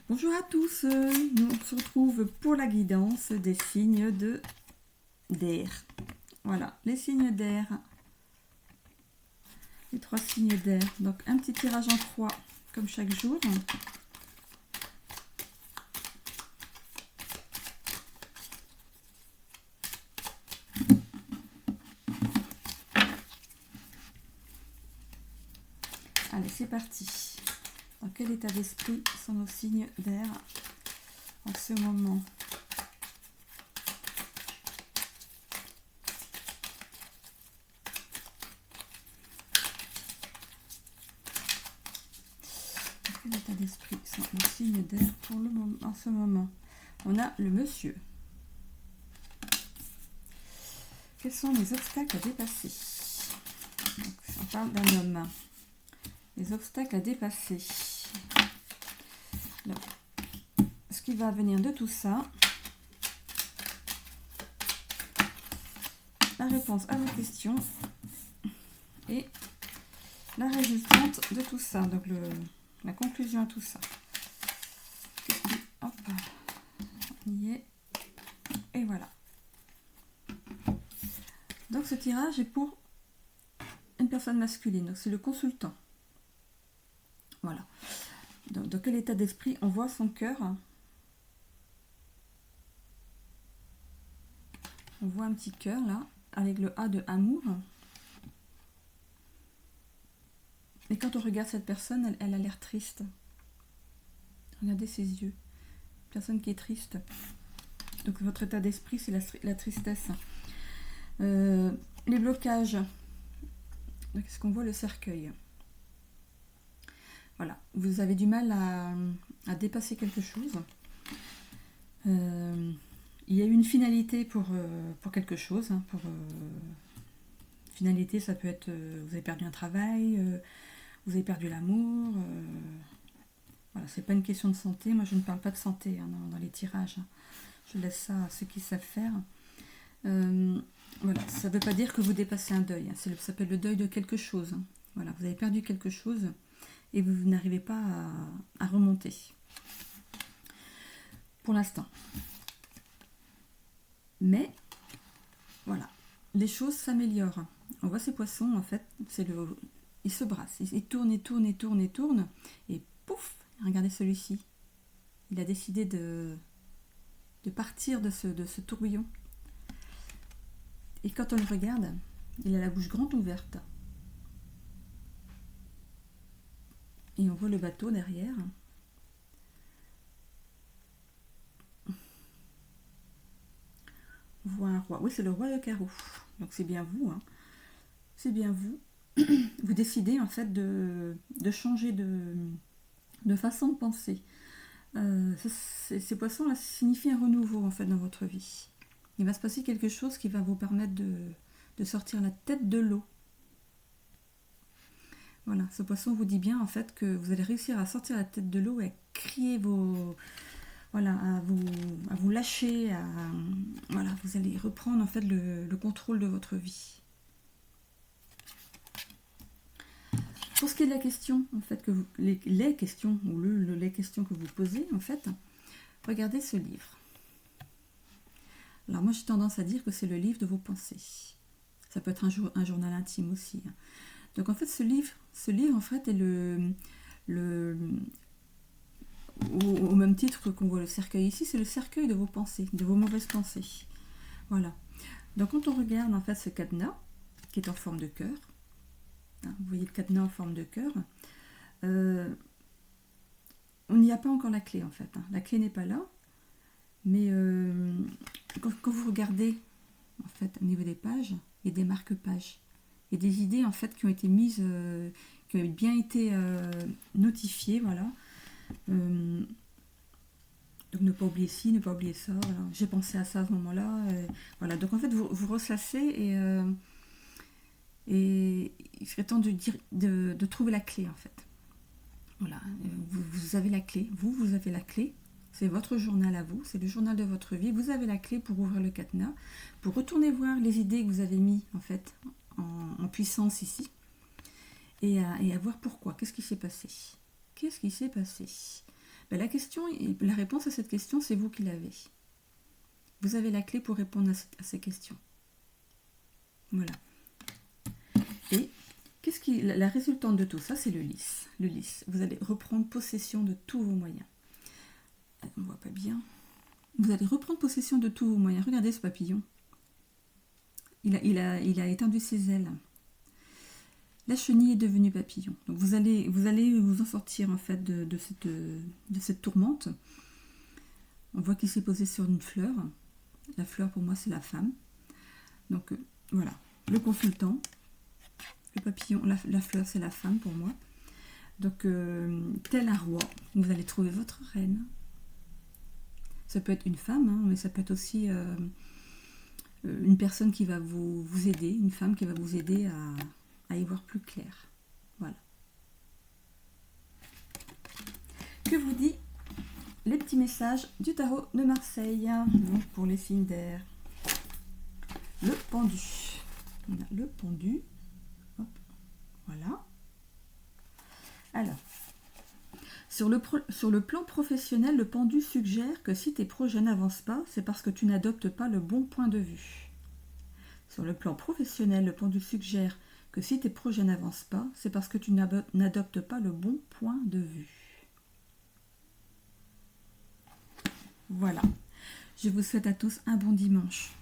Bonjour à tous, nous on se retrouve pour la guidance des signes d'air. Voilà, les signes d'air, les 3 signes d'air. Donc un petit tirage en 3 comme chaque jour. Allez, c'est parti. Dans quel état d'esprit sont nos signes d'air en ce moment? Dans quel état d'esprit sont nos signes d'air pour le moment, en ce moment? On a le monsieur. Quels sont les obstacles à dépasser? Donc, on parle d'un homme. Les obstacles à dépasser. Donc, ce qui va venir de tout ça, la réponse à vos questions et la résultante de tout ça, donc la conclusion à tout ça. Hop, on y est. Et voilà. Donc ce tirage est pour une personne masculine, c'est le consultant. Voilà. Donc, dans quel état d'esprit on voit son cœur? On voit un petit cœur là, avec le A de amour. Et quand on regarde cette personne, elle a l'air triste. Regardez ses yeux. Personne qui est triste. Donc votre état d'esprit, c'est la tristesse. Les blocages. Est-ce qu'on voit le cercueil? Voilà, vous avez du mal à dépasser quelque chose. Il y a eu une finalité pour quelque chose. Finalité, ça peut être vous avez perdu un travail, vous avez perdu l'amour. Voilà, c'est pas une question de santé. Moi, je ne parle pas de santé dans les tirages. Je laisse ça à ceux qui savent faire. Voilà, ça ne veut pas dire que vous dépassez un deuil. Ça s'appelle le deuil de quelque chose. Voilà, vous avez perdu quelque chose et vous n'arrivez pas à remonter. Pour l'instant. Mais, voilà, les choses s'améliorent. On voit ces poissons, en fait, ils se brassent. Ils tournent, et tournent, et tournent, et tournent. Et pouf, regardez celui-ci. Il a décidé de partir de ce tourbillon. Et quand on le regarde, il a la bouche grande ouverte. Et on voit le bateau derrière. On voit un roi. Oui, c'est le roi de carreau. Donc c'est bien vous. C'est bien vous. Vous décidez en fait de changer de façon de penser. Ces poissons-là signifient un renouveau en fait dans votre vie. Il va se passer quelque chose qui va vous permettre de sortir la tête de l'eau. Voilà, ce poisson vous dit bien en fait que vous allez réussir à sortir la tête de l'eau et à crier voilà, à vous lâcher, voilà, vous allez reprendre en fait le contrôle de votre vie. Pour ce qui est de la question, en fait, les questions ou les questions que vous posez, en fait, regardez ce livre. Alors moi, j'ai tendance à dire que c'est le livre de vos pensées. Ça peut être un journal intime aussi. Donc en fait, ce livre en fait est au même titre qu'on voit le cercueil ici, c'est le cercueil de vos pensées, de vos mauvaises pensées. Voilà. Donc quand on regarde en fait ce cadenas, qui est en forme de cœur, vous voyez le cadenas en forme de cœur, on n'y a pas encore la clé en fait. La clé n'est pas là, mais quand vous regardez en fait au niveau des pages, il y a des marque-pages. Il y a des idées en fait qui ont été mises, qui ont bien été notifiées, voilà. Donc ne pas oublier ci, ne pas oublier ça. Voilà. J'ai pensé à ça à ce moment-là. Voilà. Donc en fait vous ressassez et il serait temps de trouver la clé en fait. Voilà. Vous avez la clé. Vous avez la clé. C'est votre journal à vous. C'est le journal de votre vie. Vous avez la clé pour ouvrir le cadenas, pour retourner voir les idées que vous avez mis en fait en puissance ici et à voir pourquoi. Qu'est-ce qui s'est passé? Qu'est-ce qui s'est passé? Ben, la réponse à cette question, c'est vous qui l'avez. Vous avez la clé pour répondre à ces questions. Voilà. Et la résultante de tout ça, c'est le lys. Le lys. Vous allez reprendre possession de tous vos moyens. On ne voit pas bien. Vous allez reprendre possession de tous vos moyens. Regardez ce papillon. Il a étendu ses ailes. La chenille est devenue papillon. Donc vous allez vous en sortir en fait de cette tourmente. On voit qu'il s'est posé sur une fleur. La fleur pour moi c'est la femme. Donc voilà, le consultant, le papillon, la fleur c'est la femme pour moi. Donc tel un roi, vous allez trouver votre reine. Ça peut être une femme, hein, mais ça peut être aussi une personne qui va vous aider, une femme qui va vous aider à y voir plus clair. Voilà. Que vous dit les petits messages du tarot de Marseille, donc pour les signes d'air? Le pendu. On a le pendu. Hop, voilà. Alors, sur le plan professionnel, le pendu suggère que si tes projets n'avancent pas, c'est parce que tu n'adoptes pas le bon point de vue. Sur le plan professionnel, le pendu suggère que si tes projets n'avancent pas, c'est parce que tu n'adoptes pas le bon point de vue. Voilà. Je vous souhaite à tous un bon dimanche.